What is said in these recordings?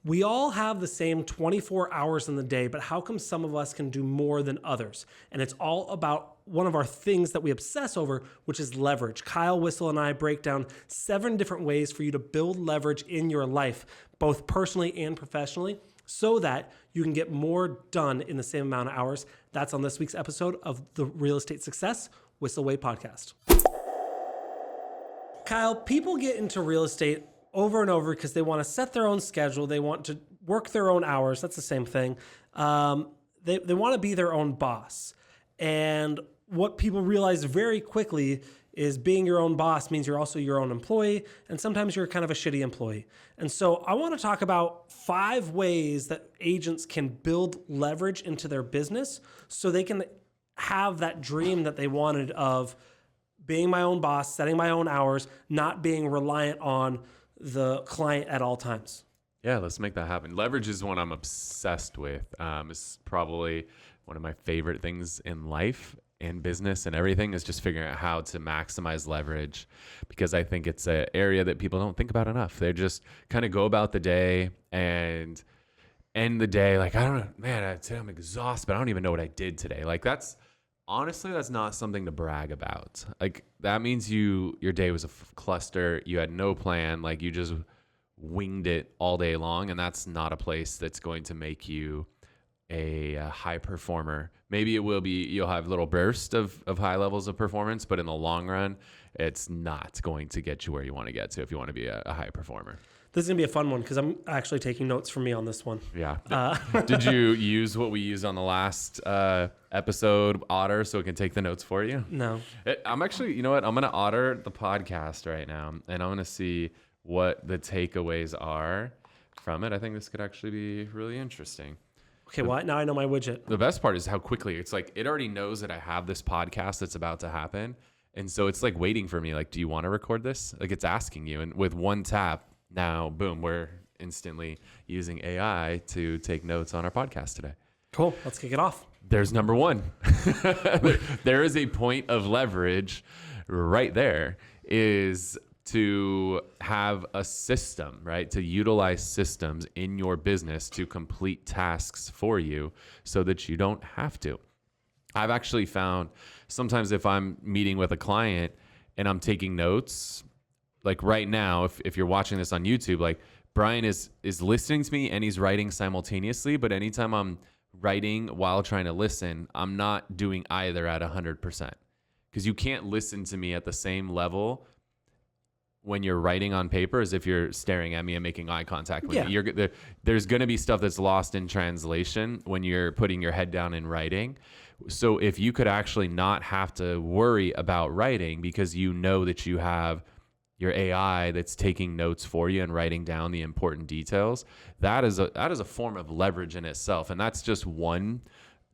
We all have the same 24 hours in the day, but how come some of us can do more than others? And it's all about one of our things that we obsess over, which is leverage. Kyle, Whissel, and I break down 7 different ways for you to build leverage in your life, both personally and professionally, so that you can get more done in the same amount of hours. That's on this week's episode of the Real Estate Success Whissel Way podcast. Kyle, people get into real estate over and over because they want to set their own schedule. They want to work their own hours. That's the same thing. They want to be their own boss. And what people realize very quickly is being your own boss means you're also your own employee. And sometimes you're kind of a shitty employee. And so I want to talk about 5 ways that agents can build leverage into their business so they can have that dream that they wanted of being my own boss, setting my own hours, not being reliant on the client at all times. Yeah, let's make that happen. Leverage is one I'm obsessed with. It's probably one of my favorite things in life and business and everything, is just figuring out how to maximize leverage, because I think it's an area that people don't think about enough. They just kind of go about the day and end the day like, I don't know, man, today I'm exhausted, but I don't even know what I did today. Like honestly, that's not something to brag about. Like that means your day was a cluster. You had no plan. Like you just winged it all day long. And that's not a place that's going to make you a high performer. Maybe it will be, you'll have little bursts of high levels of performance, but in the long run, it's not going to get you where you want to get to if you want to be a high performer. This is going to be a fun one because I'm actually taking notes for me on this one. Yeah. Did you use what we used on the last episode, Otter, so it can take the notes for you? No. I'm actually, you know what? I'm going to Otter the podcast right now, and I'm going to see what the takeaways are from it. I think this could actually be really interesting. Okay, well, now I know my widget. The best part is how quickly it's like, it already knows that I have this podcast that's about to happen. And so it's like waiting for me. Like, do you want to record this? Like it's asking you. And with one tap, now, boom, we're instantly using AI to take notes on our podcast today. Cool. Let's kick it off. There's number 1. There is a point of leverage right there, is to have a system, right? To utilize systems in your business to complete tasks for you so that you don't have to. I've actually found sometimes if I'm meeting with a client and I'm taking notes, like right now, if you're watching this on YouTube, like Bryan is listening to me and he's writing simultaneously, but anytime I'm writing while trying to listen, I'm not doing either at 100%, because you can't listen to me at the same level when you're writing on paper as if you're staring at me and making eye contact with me. There's going to be stuff that's lost in translation when you're putting your head down and writing. So if you could actually not have to worry about writing because you know that you have your AI that's taking notes for you and writing down the important details, that is a form of leverage in itself. And that's just one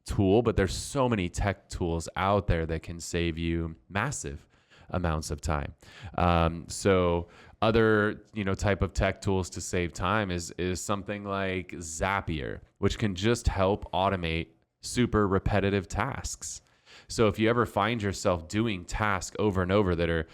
tool, but there's so many tech tools out there that can save you massive amounts of time. So other, type of tech tools to save time is something like Zapier, which can just help automate super repetitive tasks. So if you ever find yourself doing tasks over and over that are,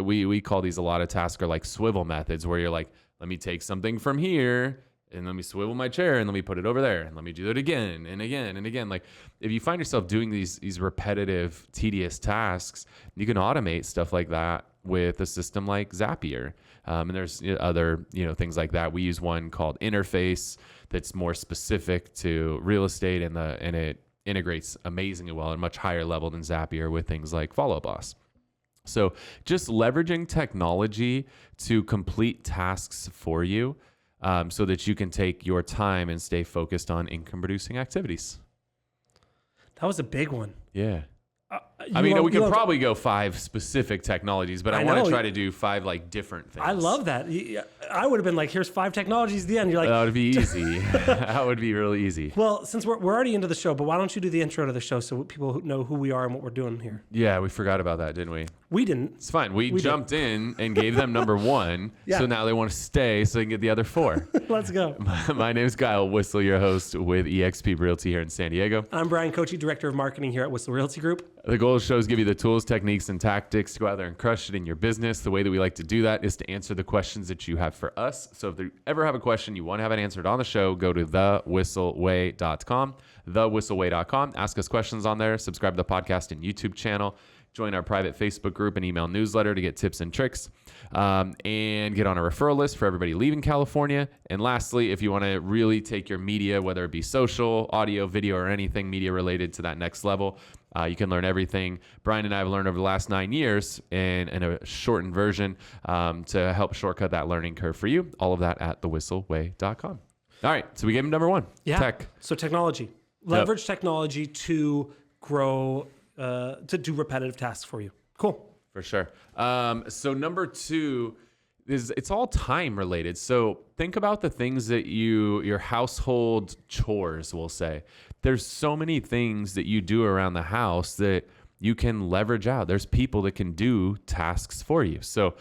we call these a lot of tasks are like swivel methods, where you're like, let me take something from here and let me swivel my chair and let me put it over there and let me do it again and again and again. Like if you find yourself doing these repetitive, tedious tasks, you can automate stuff like that with a system like Zapier. And there's other, things like that. We use one called Interface that's more specific to real estate, and it integrates amazingly well at a much higher level than Zapier with things like Follow Boss. So just leveraging technology to complete tasks for you, so that you can take your time and stay focused on income-producing activities. That was a big one. Yeah. We could probably go 5 specific technologies, but I want to try to do 5 like different things. I love that. I would have been like, here's 5 technologies at the end. You're like, that would be easy. That would be really easy. Well, since we're already into the show, but why don't you do the intro to the show so people know who we are and what we're doing here? Yeah, we forgot about that, didn't we? We didn't. It's fine. We jumped in and gave them number 1. Yeah. So now they want to stay so they can get the other 4. Let's go. My name is Kyle Whissel, your host with eXp Realty here in San Diego. I'm Bryan Kochi, Director of Marketing here at Whissel Realty Group. The goal of the show is to give you the tools, techniques, and tactics to go out there and crush it in your business. The way that we like to do that is to answer the questions that you have for us. So if you ever have a question you want to have it answered on the show, go to thewhisselway.com, thewhisselway.com. Ask us questions on there. Subscribe to the podcast and YouTube channel. Join our private Facebook group and email newsletter to get tips and tricks, and get on a referral list for everybody leaving California. And lastly, if you want to really take your media, whether it be social, audio, video, or anything media related to that next level, you can learn everything Bryan and I have learned over the last 9 years in a shortened version to help shortcut that learning curve for you. All of that at thewhisselway.com. All right, so we gave him number 1, tech. So technology. Leverage technology to grow, to do repetitive tasks for you. Cool. For sure. So number 2 is it's all time related. So think about the things that your household chores, we'll say. There's so many things that you do around the house that you can leverage out. There's people that can do tasks for you. So,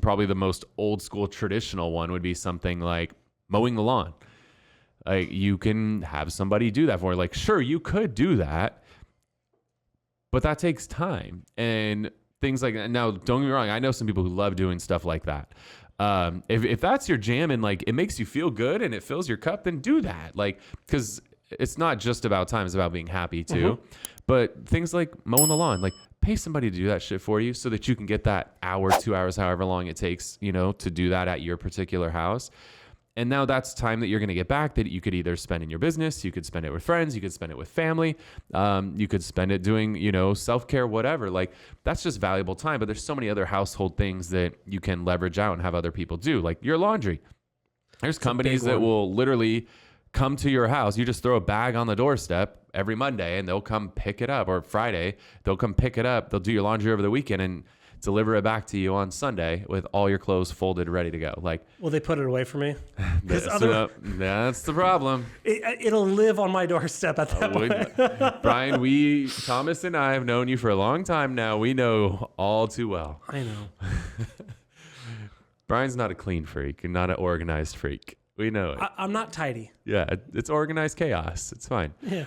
probably the most old school traditional one would be something like mowing the lawn. Like you can have somebody do that for you. Like, sure, you could do that, but that takes time and things like that. Now, don't get me wrong. I know some people who love doing stuff like that. If that's your jam and like it makes you feel good and it fills your cup, then do that. Like, because it's not just about time; it's about being happy too. Mm-hmm. But things like mowing the lawn, like pay somebody to do that shit for you, so that you can get that hour, 2 hours, however long it takes, to do that at your particular house. And now that's time that you're going to get back that you could either spend in your business, you could spend it with friends, you could spend it with family, you could spend it doing, self-care, whatever. Like that's just valuable time. But there's so many other household things that you can leverage out and have other people do, like your laundry. There's companies that will literally come to your house. You just throw a bag on the doorstep every Monday and they'll come pick it up, or Friday, they'll come pick it up. They'll do your laundry over the weekend and deliver it back to you on Sunday with all your clothes folded, ready to go. Like, will they put it away for me? That's the problem. It'll live on my doorstep at that point. Bryan, Thomas and I have known you for a long time now. We know all too well. I know. Bryan's not a clean freak and not an organized freak. We know it. I'm not tidy. Yeah, it's organized chaos. It's fine. Yeah.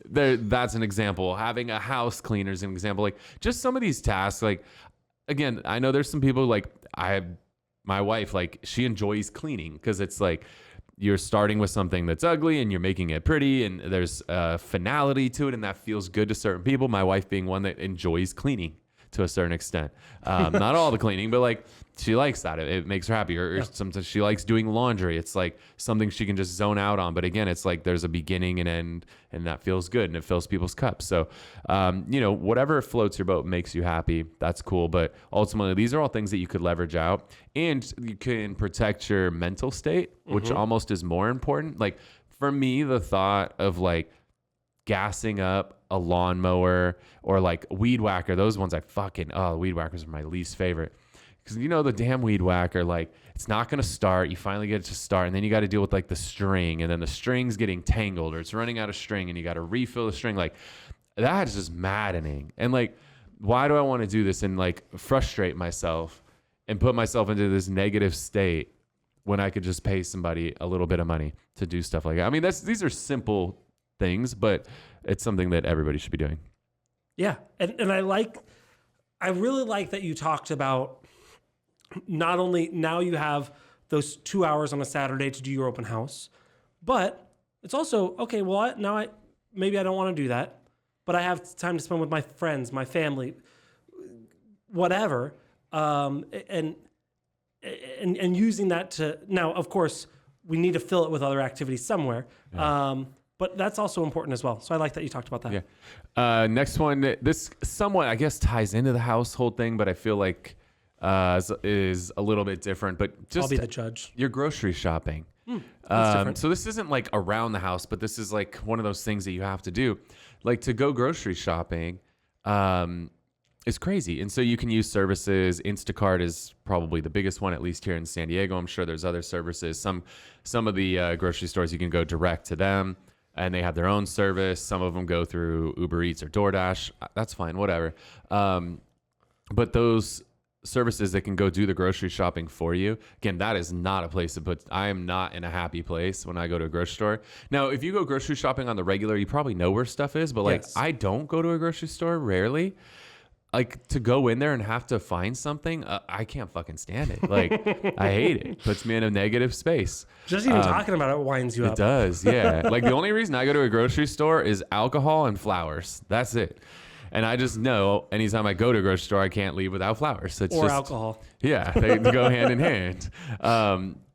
That's an example. Having a house cleaner is an example. Like just some of these tasks. Like again, I know there's some people like my wife. Like she enjoys cleaning because it's like you're starting with something that's ugly and you're making it pretty, and there's a finality to it, and that feels good to certain people. My wife being one that enjoys cleaning to a certain extent. Not all the cleaning, but like she likes that. It makes her happy. Or sometimes she likes doing laundry. It's like something she can just zone out on. But again, it's like there's a beginning and end, and that feels good and it fills people's cups. So, whatever floats your boat makes you happy. That's cool. But ultimately, these are all things that you could leverage out, and you can protect your mental state, which almost is more important. Like for me, the thought of like gassing up a lawnmower or like weed whacker, those ones weed whackers are my least favorite. Because the damn weed whacker, like it's not going to start. You finally get it to start, and then you got to deal with like the string, and then the string's getting tangled or it's running out of string, and you got to refill the string. Like that is just maddening. And like, why do I want to do this and like frustrate myself and put myself into this negative state when I could just pay somebody a little bit of money to do stuff like that? I mean, these are simple things, but it's something that everybody should be doing. Yeah. And I really like that you talked about not only now you have those 2 hours on a Saturday to do your open house, but it's also, okay, well, maybe I don't want to do that, but I have time to spend with my friends, my family, whatever. And using that to, now, of course, we need to fill it with other activities somewhere. Yeah. But that's also important as well. So I like that you talked about that. Yeah. Next one, this somewhat, I guess, ties into the household thing, but I feel like is a little bit different. But just I'll be the judge. Your grocery shopping. That's different. So this isn't like around the house, but this is like one of those things that you have to do. Like to go grocery shopping is crazy. And so you can use services. Instacart is probably the biggest one, at least here in San Diego. I'm sure there's other services. Some of the grocery stores, you can go direct to them, and they have their own service. Some of them go through Uber Eats or DoorDash. That's fine, whatever. But those services that can go do the grocery shopping for you, again, that is not a place to put. I am not in a happy place when I go to a grocery store. Now, if you go grocery shopping on the regular, you probably know where stuff is, but like, Yes. I don't go to a grocery store rarely. Like, to go in there and have to find something, I can't fucking stand it. Like, I hate it. Puts me in a negative space. Just even talking about it winds you It up. does, yeah. Like, the only reason I go to a grocery store is alcohol and flowers. That's it. And I just know anytime I go to a grocery store, I can't leave without flowers. It's Or just alcohol. Yeah, they go hand in hand.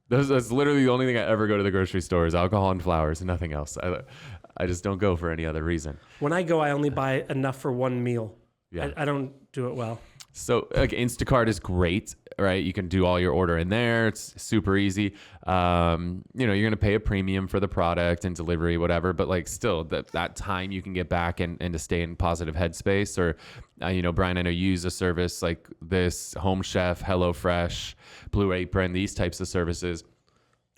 That's literally the only thing I ever go to the grocery store is alcohol and flowers and nothing else. I just don't go for any other reason. When I go, I only buy enough for one meal. Yeah. I don't do it well. So like Instacart is great, right? You can do all your order in there. It's super easy. You're going to pay a premium for the product and delivery, whatever, but like still that time you can get back and to stay in positive headspace or, Brian, I know you use a service like this, Home Chef, HelloFresh, Blue Apron, these types of services.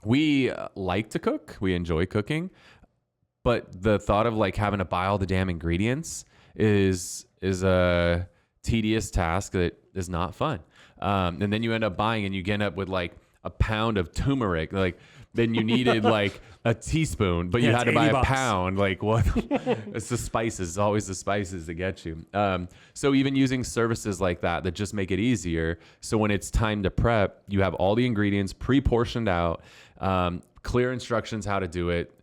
We like to cook. We enjoy cooking, but the thought of like having to buy all the damn ingredients is a tedious task that is not fun. And then you end up buying and you end up with like a pound of turmeric. Like then you needed like a teaspoon, but you had to buy a pound. Like what? It's the spices. It's always the spices that get you. So even using services like that just make it easier. So when it's time to prep, you have all the ingredients pre-portioned out, clear instructions how to do it.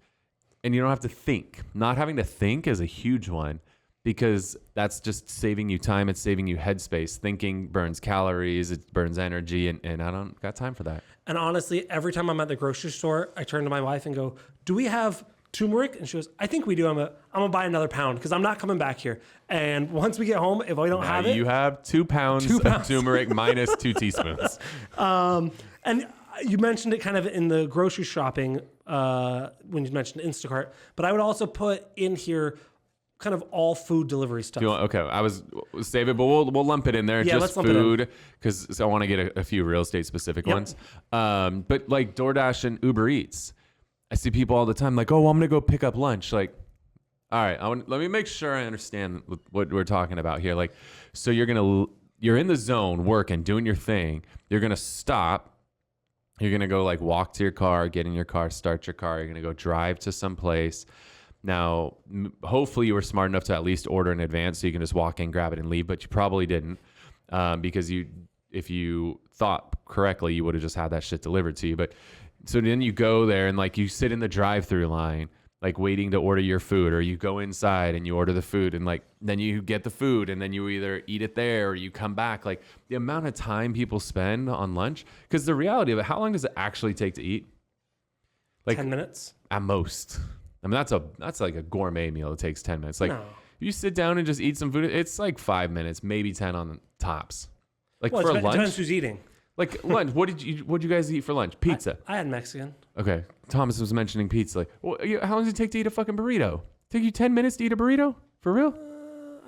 And you don't have to think. Not having to think is a huge one. Because that's just saving you time. It's saving you headspace. Thinking burns calories. It burns energy. And I don't got time for that. And honestly, every time I'm at the grocery store, I turn to my wife and go, do we have turmeric? And she goes, I think we do. I'm going to buy another pound because I'm not coming back here. And once we get home, if I don't have it. You have 2 pounds of turmeric minus 2 teaspoons. And you mentioned it kind of in the grocery shopping when you mentioned Instacart. But I would also put in here kind of all food delivery stuff. Okay, I was save it, but we'll lump it in there. Yeah, just let's lump it in. food because I want to get a few real estate specific ones. But like DoorDash and Uber Eats, I see people all the time like, oh, well, I'm gonna go pick up lunch. Like, all right, let me make sure I understand what we're talking about here. Like, so you're in the zone working, doing your thing. You're gonna stop. You're gonna go like walk to your car, get in your car, start your car. You're gonna go drive to some place. Now, hopefully you were smart enough to at least order in advance so you can just walk in, grab it, and leave, but you probably didn't because if you thought correctly, you would have just had that shit delivered to you. But so then you go there and like you sit in the drive-through line, like waiting to order your food, or you go inside and you order the food and like then you get the food and then you either eat it there or you come back. Like the amount of time people spend on lunch, because the reality of it, how long does it actually take to eat? Like 10 minutes? At most. I mean, that's like a gourmet meal. It takes 10 minutes. Like you sit down and just eat some food. It's like 5 minutes, maybe 10 on the tops. Like for lunch. Depends who's eating. Like lunch. What'd you guys eat for lunch? Pizza. I had Mexican. Okay. Thomas was mentioning pizza. Like, well, how long does it take to eat a fucking burrito? Take you 10 minutes to eat a burrito? For real?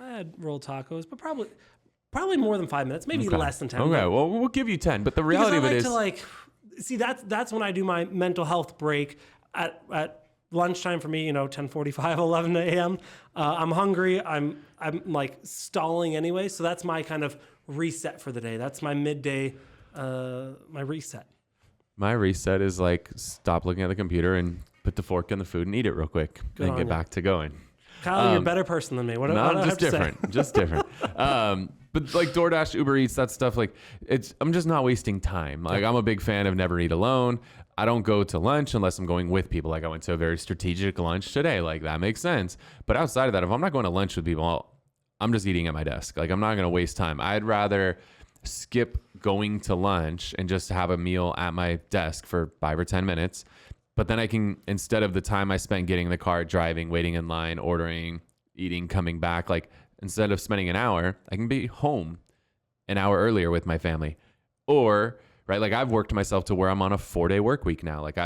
I had rolled tacos, but probably more than 5 minutes. Maybe less than 10. Okay. Well, we'll give you 10. But the reality of it is, see, that's when I do my mental health break at lunchtime for me, 10:45, 11 a.m. I'm hungry. I'm like stalling anyway. So that's my kind of reset for the day. That's my midday, my reset. My reset is like stop looking at the computer and put the fork in the food and eat it real quick and get back to going. Kyle, you're a better person than me. What just different. Just different. But like DoorDash, Uber Eats, that stuff, like I'm just not wasting time. Like I'm a big fan of never eat alone. I don't go to lunch unless I'm going with people. Like I went to a very strategic lunch today. Like that makes sense. But outside of that, if I'm not going to lunch with people, I'm just eating at my desk. Like I'm not going to waste time. I'd rather skip going to lunch and just have a meal at my desk for 5 or 10 minutes. But then I can, instead of the time I spent getting in the car, driving, waiting in line, ordering, eating, coming back, like instead of spending an hour, I can be home an hour earlier with my family. Or, right, like I've worked myself to where I'm on a 4-day work week now. Like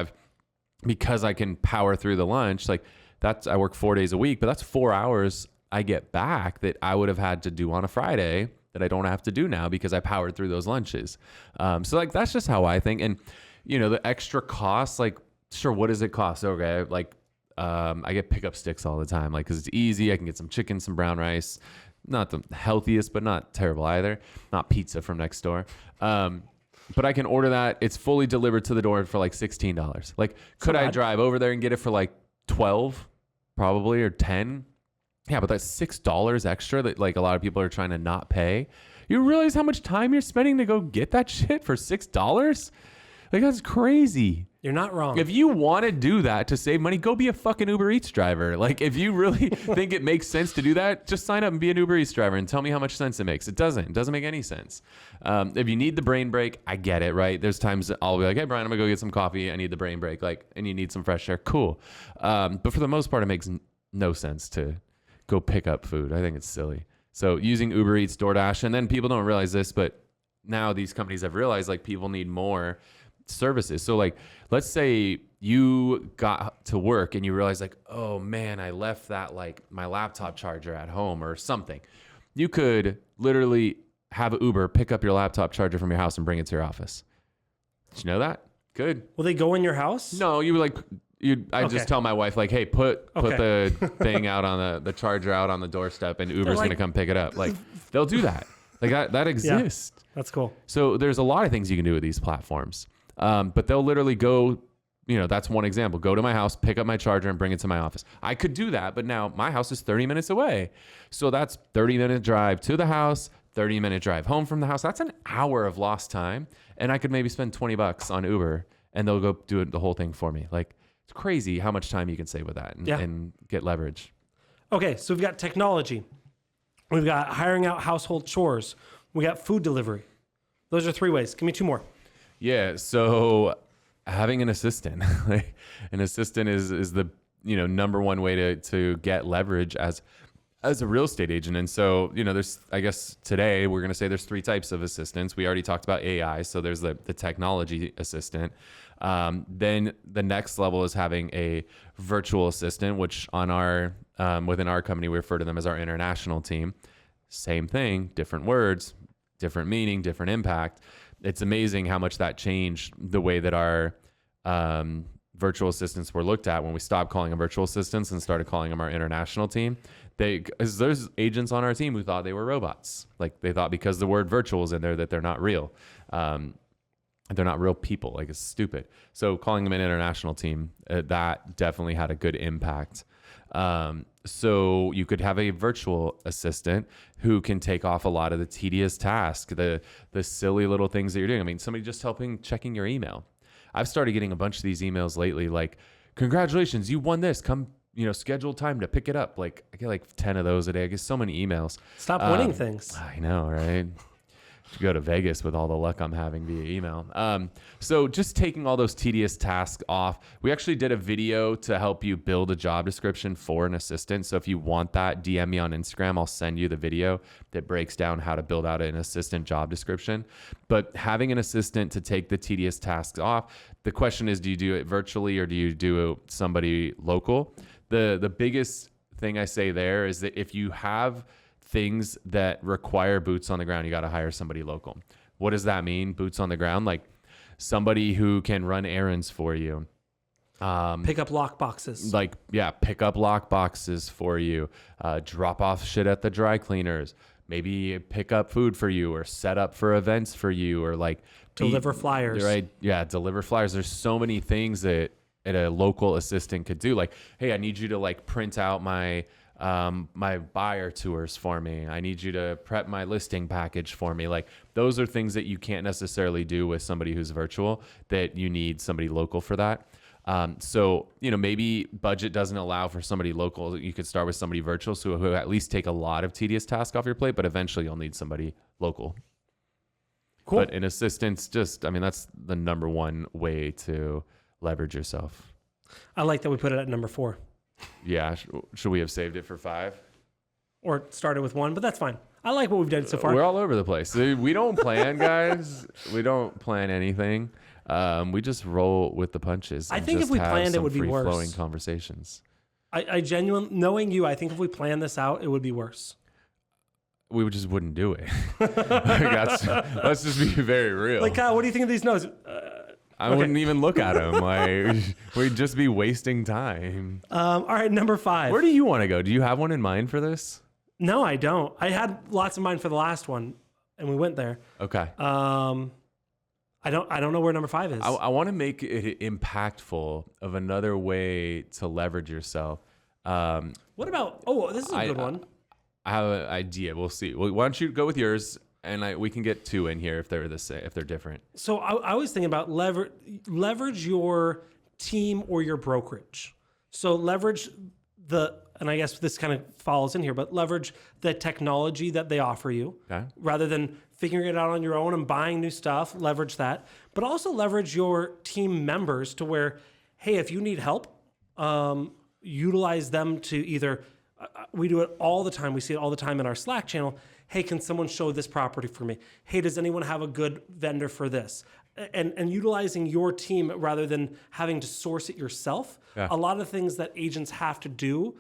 because I can power through the lunch, like I work 4 days a week, but that's 4 hours I get back that I would have had to do on a Friday that I don't have to do now because I powered through those lunches. So like, that's just how I think. And, the extra costs, like, sure, what does it cost? Okay, like I get pickup sticks all the time, like, because it's easy. I can get some chicken, some brown rice, not the healthiest, but not terrible either. Not pizza from next door. But I can order that. It's fully delivered to the door for like $16. Like, could I drive over there and get it for like 12, probably, or 10? Yeah, but that's $6 extra that like a lot of people are trying to not pay. You realize how much time you're spending to go get that shit for $6? Like, that's crazy. You're not wrong. If you want to do that to save money, go be a fucking Uber Eats driver. Like, if you really think it makes sense to do that, just sign up and be an Uber Eats driver and tell me how much sense it makes. It doesn't. It doesn't make any sense. If you need the brain break, I get it, right? There's times that I'll be like, hey, Brian, I'm going to go get some coffee. I need the brain break. Like, and you need some fresh air. Cool. But for the most part, it makes no sense to go pick up food. I think it's silly. So using Uber Eats, DoorDash, and then people don't realize this, but now these companies have realized like people need more services. So like, let's say you got to work and you realize like, oh man, I left that like my laptop charger at home or something. You could literally have Uber pick up your laptop charger from your house and bring it to your office. Did you know that? Good. Will they go in your house? No, you like I just tell my wife like, hey, put the thing out on the charger out on the doorstep and Uber's like, gonna come pick it up. Like they'll do that. Like that exists. Yeah, that's cool. So there's a lot of things you can do with these platforms. But they'll literally go, that's one example. Go to my house, pick up my charger and bring it to my office. I could do that, but now my house is 30 minutes away. So that's 30-minute drive to the house, 30-minute drive home from the house. That's an hour of lost time. And I could maybe spend $20 on Uber and they'll go do the whole thing for me. Like, it's crazy how much time you can save with that and get leverage. Okay, so we've got technology. We've got hiring out household chores. We got food delivery. Those are 3 ways. Give me 2 more. Yeah, so having an assistant, like an assistant is the number one way to get leverage as a real estate agent. And so there's, I guess today we're gonna say there's 3 types of assistants. We already talked about AI, so there's the technology assistant. Then the next level is having a virtual assistant, which on our within our company we refer to them as our international team. Same thing, different words, different meaning, different impact. It's amazing how much that changed the way that our virtual assistants were looked at when we stopped calling them virtual assistants and started calling them our international team. There's agents on our team who thought they were robots. Like they thought because the word virtual is in there that they're not real. They're not real people. Like it's stupid. So calling them an international team, that definitely had a good impact. So you could have a virtual assistant who can take off a lot of the tedious tasks, the silly little things that you're doing. I mean, somebody just checking your email. I've started getting a bunch of these emails lately, like, congratulations, you won this. Come, schedule time to pick it up. Like I get like 10 of those a day. I get so many emails. Stop winning things. I know, right? To go to Vegas with all the luck I'm having via email. So just taking all those tedious tasks off. We actually did a video to help you build a job description for an assistant. So if you want that, DM me on Instagram. I'll send you the video that breaks down how to build out an assistant job description. But having an assistant to take the tedious tasks off, the question is, do you do it virtually or do you do somebody local? The biggest thing I say there is that if you have things that require boots on the ground, you got to hire somebody local. What does that mean? Boots on the ground, like somebody who can run errands for you. Pick up lock boxes. Pick up lock boxes for you. Drop off shit at the dry cleaners. Maybe pick up food for you or set up for events for you or deliver flyers. Right? Yeah, deliver flyers. There's so many things that a local assistant could do. Like, hey, I need you to print out my buyer tours for me. I need you to prep my listing package for me. Like those are things that you can't necessarily do with somebody who's virtual, that you need somebody local for that. So, maybe budget doesn't allow for somebody local. You could start with somebody virtual, so who at least take a lot of tedious tasks off your plate, but eventually you'll need somebody local. Cool. But an assistant's that's the number one way to leverage yourself. I like that we put it at number 4. Yeah. Should we have saved it for 5? Or started with 1, but that's fine. I like what we've done so far. We're all over the place. We don't plan, guys. We don't plan anything. We just roll with the punches. I think if we planned, it would be worse. Free-flowing conversations. I genuinely, knowing you, I think if we planned this out, it would be worse. We just wouldn't do it. Let's just be very real. Like, Kyle, what do you think of these notes? I wouldn't even look at them. We'd just be wasting time. All right, number 5. Where do you want to go? Do you have one in mind for this? No, I don't. I had lots in mind for the last one, and we went there. Okay. I don't know where number 5 is. I want to make it impactful of another way to leverage yourself. What about? Oh, this is a good one. I have an idea. We'll see. Well, why don't you go with yours, and we can get 2 in here if they're the same, if they're different. So I was thinking about leverage your team or your brokerage. So leverage and I guess this kind of falls in here, but leverage the technology that they offer you, Okay. rather than figuring it out on your own and buying new stuff. Leverage that, but also leverage your team members to where, hey, if you need help, utilize them to either. We do it all the time. We see it all the time in our Slack channel. Hey, can someone show this property for me? Hey, does anyone have a good vendor for this? And utilizing your team rather than having to source it yourself. Yeah. A lot of things that agents have to do,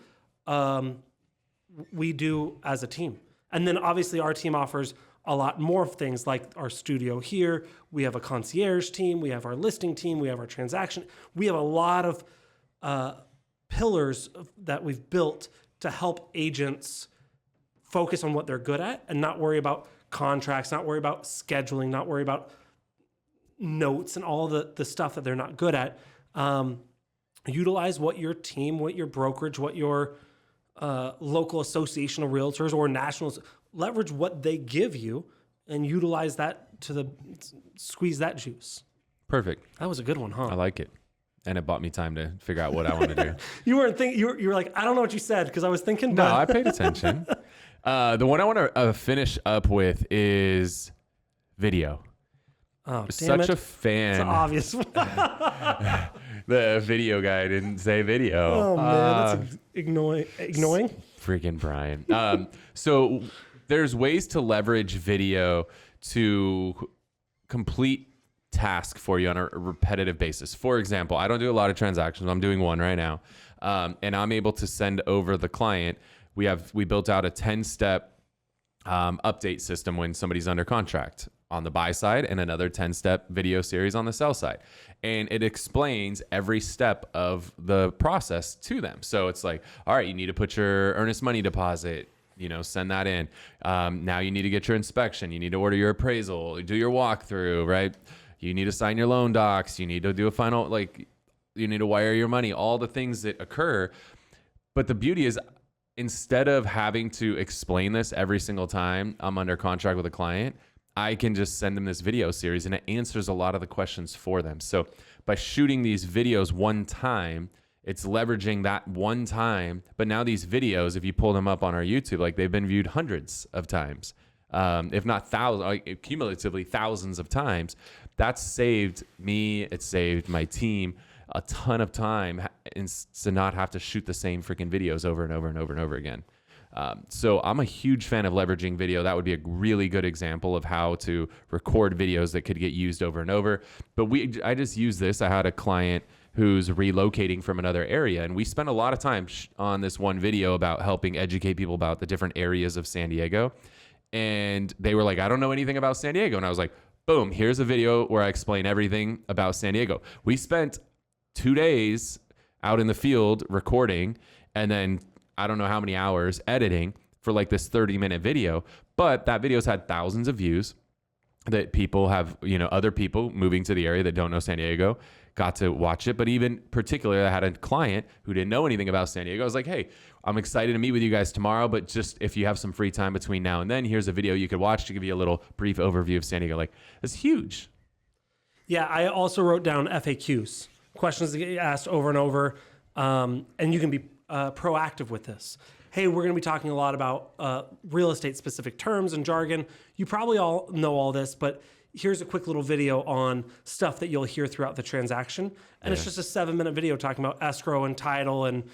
we do as a team. And then obviously our team offers a lot more things like our studio here. We have a concierge team. We have our listing team. We have our transaction. We have a lot of pillars that we've built to help agents focus on what they're good at and not worry about contracts, not worry about scheduling, not worry about notes and all the stuff that they're not good at. Utilize what your team, what your brokerage, what your local association of realtors or nationals, leverage what they give you and utilize that to squeeze that juice. Perfect. That was a good one, huh? I like it. And it bought me time to figure out what I want to do. You weren't thinking. You were like, I don't know what you said because I was thinking. No, But I paid attention. The one I want to finish up with is video. Oh, damn Such it. a fan. It's an obvious one. The video guy didn't say video. Oh man, that's ignoring. Freaking Brian. So there's ways to leverage video to complete task for you on a repetitive basis. For example, I don't do a lot of transactions. I'm doing one right now. And I'm able to send over the client. We built out a 10-step update system when somebody's under contract on the buy side and another 10-step video series on the sell side. And it explains every step of the process to them. So it's like, all right, you need to put your earnest money deposit, send that in. Now you need to get your inspection. You need to order your appraisal, do your walkthrough, right? You need to sign your loan docs. You need to do a final, you need to wire your money, all the things that occur. But the beauty is, instead of having to explain this every single time I'm under contract with a client, I can just send them this video series and it answers a lot of the questions for them. So by shooting these videos one time, it's leveraging that one time. But now these videos, if you pull them up on our YouTube, they've been viewed hundreds of times, if not thousands, cumulatively thousands of times. That's saved me. It saved my team a ton of time to not have to shoot the same freaking videos over and over and over and over again. So I'm a huge fan of leveraging video. That would be a really good example of how to record videos that could get used over and over. But I just use this. I had a client who's relocating from another area, and we spent a lot of time on this one video about helping educate people about the different areas of San Diego. And they were like, I don't know anything about San Diego. And I was like, boom, here's a video where I explain everything about San Diego. We spent 2 days out in the field recording, and then I don't know how many hours editing for this 30-minute video. But that video's had thousands of views that people have, other people moving to the area that don't know San Diego got to watch it. But even particularly, I had a client who didn't know anything about San Diego. I was like, hey, I'm excited to meet with you guys tomorrow, but just if you have some free time between now and then, here's a video you could watch to give you a little brief overview of San Diego. It's huge. Yeah, I also wrote down FAQs, questions that get asked over and over, and you can be proactive with this. Hey, we're going to be talking a lot about real estate specific terms and jargon. You probably all know all this, but here's a quick little video on stuff that you'll hear throughout the transaction. And it's just a 7-minute video talking about escrow and title and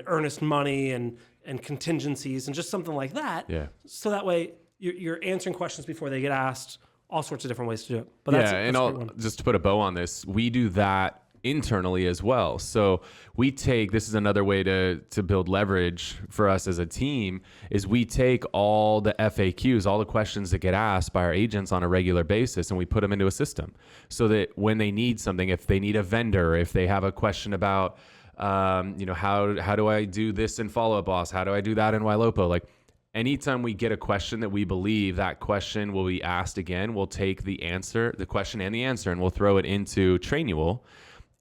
earnest money and contingencies and just something like that. Yeah. So that way you're answering questions before they get asked, all sorts of different ways to do it. But that's a great one. Just to put a bow on this, we do that internally as well. So this is another way to build leverage for us as a team, is we take all the FAQs, all the questions that get asked by our agents on a regular basis, and we put them into a system so that when they need something, if they need a vendor, if they have a question about, how do I do this in Follow Up Boss? How do I do that in Ylopo? anytime we get a question that we believe that question will be asked again, we'll take the question and the answer, and we'll throw it into Trainual.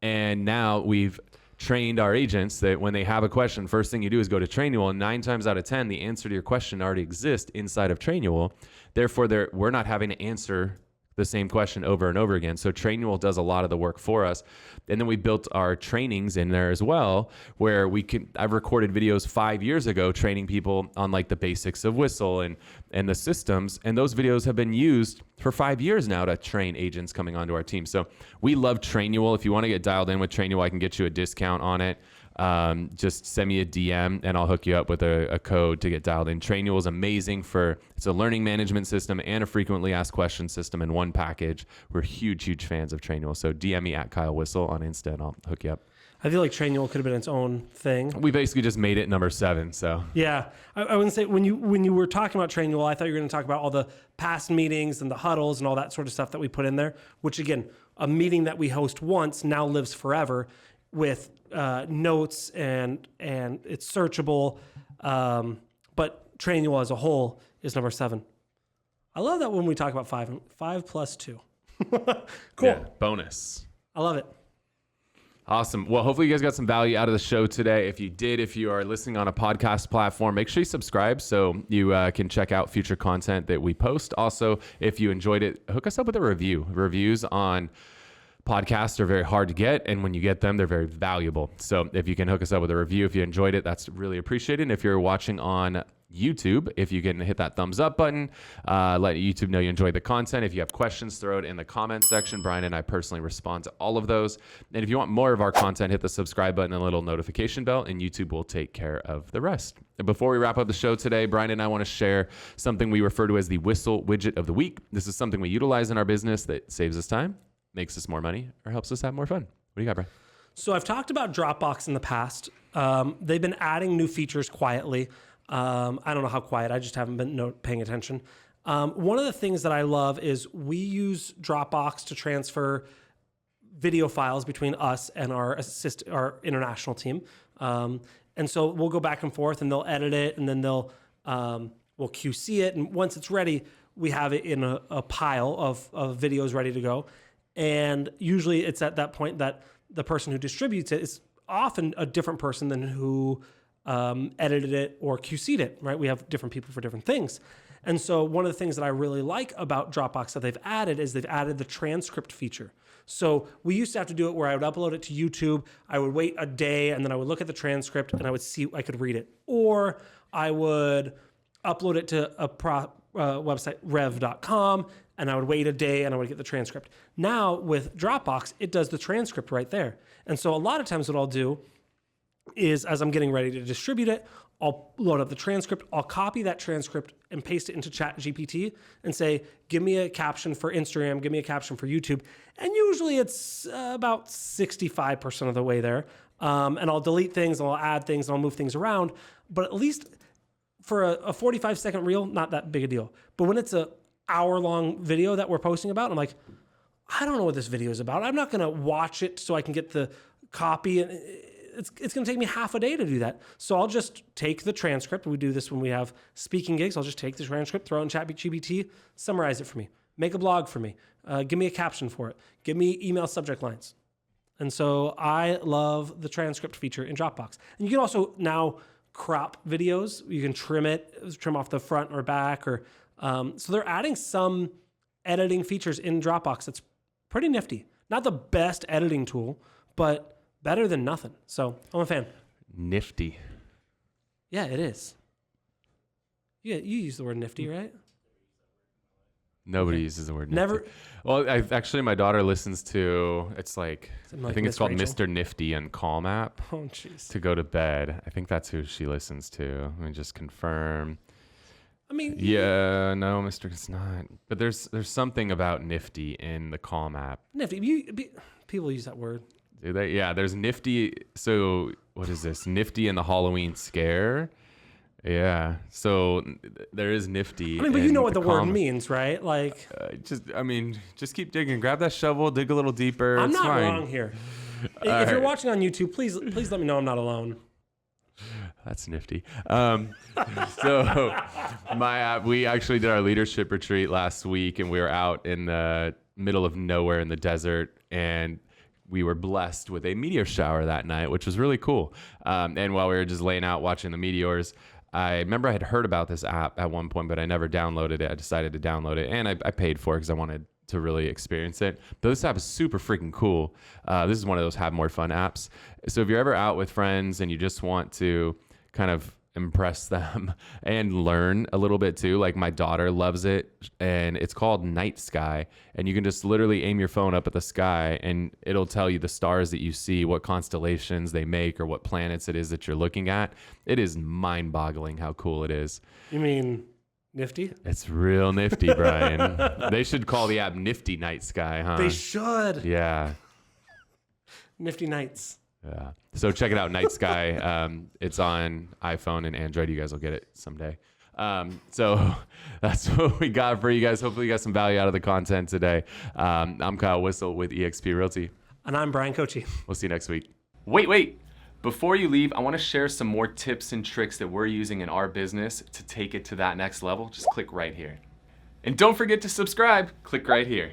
And now we've trained our agents that when they have a question, first thing you do is go to Trainual, and 9 times out of 10, the answer to your question already exists inside of Trainual. Therefore, we're not having to answer the same question over and over again. So Trainual does a lot of the work for us. And then we built our trainings in there as well, where I've recorded videos 5 years ago training people on like the basics of Whissel and the systems. And those videos have been used for 5 years now to train agents coming onto our team. So we love Trainual. If you want to get dialed in with Trainual, I can get you a discount on it. Just send me a DM and I'll hook you up with a code to get dialed in. Trainual is amazing it's a learning management system and a frequently asked questions system in one package. We're huge fans of Trainual. So DM me at Kyle Whissel on Insta and I'll hook you up. I feel like Trainual could have been its own thing. We basically just made it number 7. So yeah, I wouldn't say when you were talking about Trainual, I thought you were going to talk about all the past meetings and the huddles and all that sort of stuff that we put in there, which again, a meeting that we host once now lives forever with notes and it's searchable. But Trainual as a whole is number 7. I love that when we talk about 5 plus 2. Cool. Yeah, bonus. I love it. Awesome. Well, hopefully you guys got some value out of the show today. If you are listening on a podcast platform, make sure you subscribe so you can check out future content that we post. Also, if you enjoyed it, hook us up with a review. Reviews on podcasts are very hard to get, and when you get them, they're very valuable. So if you can hook us up with a review, if you enjoyed it, that's really appreciated. And if you're watching on YouTube, if you can hit that thumbs up button, let YouTube know you enjoyed the content. If you have questions, throw it in the comment section. Brian and I personally respond to all of those. And if you want more of our content, hit the subscribe button and a little notification bell, and YouTube will take care of the rest. And before we wrap up the show today, Brian and I want to share something we refer to as the Whissel Widget of the Week. This is something we utilize in our business that saves us time, makes us more money, or helps us have more fun. What do you got, Brian? So I've talked about Dropbox in the past. They've been adding new features quietly. I don't know how quiet. I just haven't been paying attention. One of the things that I love is we use Dropbox to transfer video files between us and our international team. And so we'll go back and forth, and they'll edit it, and then we'll QC it. And once it's ready, we have it in a pile of videos ready to go. And usually it's at that point that the person who distributes it is often a different person than who edited it or QC'd it, right? We have different people for different things. And so one of the things that I really like about Dropbox that they've added is they've added the transcript feature. So we used to have to do it where I would upload it to YouTube, I would wait a day, and then I would look at the transcript and I would see, I could read it. Or I would upload it to a website, rev.com, and I would wait a day and I would get the transcript. Now with Dropbox, it does the transcript right there. And so a lot of times what I'll do is as I'm getting ready to distribute it, I'll load up the transcript, I'll copy that transcript and paste it into ChatGPT and say, give me a caption for Instagram, give me a caption for YouTube. And usually it's about 65% of the way there. And I'll delete things, and I'll add things, and I'll move things around. But at least for a 45-second reel, not that big a deal. But when it's an hour-long video that we're posting about, I'm like, I don't know what this video is about. I'm not going to watch it so I can get the copy. And it's going to take me half a day to do that. So I'll just take the transcript. We do this when we have speaking gigs. I'll just take the transcript, throw it in ChatGPT, summarize it for me, make a blog for me, give me a caption for it, give me email subject lines. And so I love the transcript feature in Dropbox. And you can also now crop videos. You can trim off the front or back, or so they're adding some editing features in Dropbox. That's pretty nifty. Not the best editing tool, but better than nothing. So I'm a fan. Nifty. Yeah, it is. Yeah, you use the word nifty, right? Nobody uses the word nifty. Never. Well, actually, my daughter listens to, I think it's called Rachel? Mr. Nifty and Calm app Oh, jeez. to go to bed. I think that's who she listens to. Let me just confirm. I mean, Yeah, no, Mr. It's not. But there's something about Nifty in the Calm app. nifty. People use that word. Do they? Yeah, there's Nifty. So what is this? Nifty and the Halloween Scare. Yeah. So there is Nifty. I mean, but you know what the word Calm. means, right? Like, Just keep digging. Grab that shovel, dig a little deeper. I'm it's not fine. wrong here. If you're watching on YouTube, please let me know I'm not alone. That's nifty. So we actually did our leadership retreat last week, and we were out in the middle of nowhere in the desert, and we were blessed with a meteor shower that night, which was really cool. And while we were just laying out watching the meteors, I remember I had heard about this app at one point, but I never downloaded it. I decided to download it, and I paid for it because I wanted to really experience it. But this app is super freaking cool. This is one of those have more fun apps. So if you're ever out with friends and you just want to kind of impress them and learn a little bit too, like my daughter loves it, and it's called Night Sky, and you can just literally aim your phone up at the sky and it'll tell you the stars that you see, what constellations they make, or what planets it is that you're looking at. It is mind-boggling how cool it is. You mean nifty? It's real nifty, Brian. They should call the app Nifty Night Sky, huh? They should. Yeah. Nifty nights. Yeah. So check it out, Night Sky. It's on iPhone and Android. You guys will get it someday. So that's what we got for you guys. Hopefully you got some value out of the content today. I'm Kyle Whissel with eXp Realty. And I'm Brian Kochi. We'll see you next week. Wait. Before you leave, I want to share some more tips and tricks that we're using in our business to take it to that next level. Just click right here. And don't forget to subscribe. Click right here.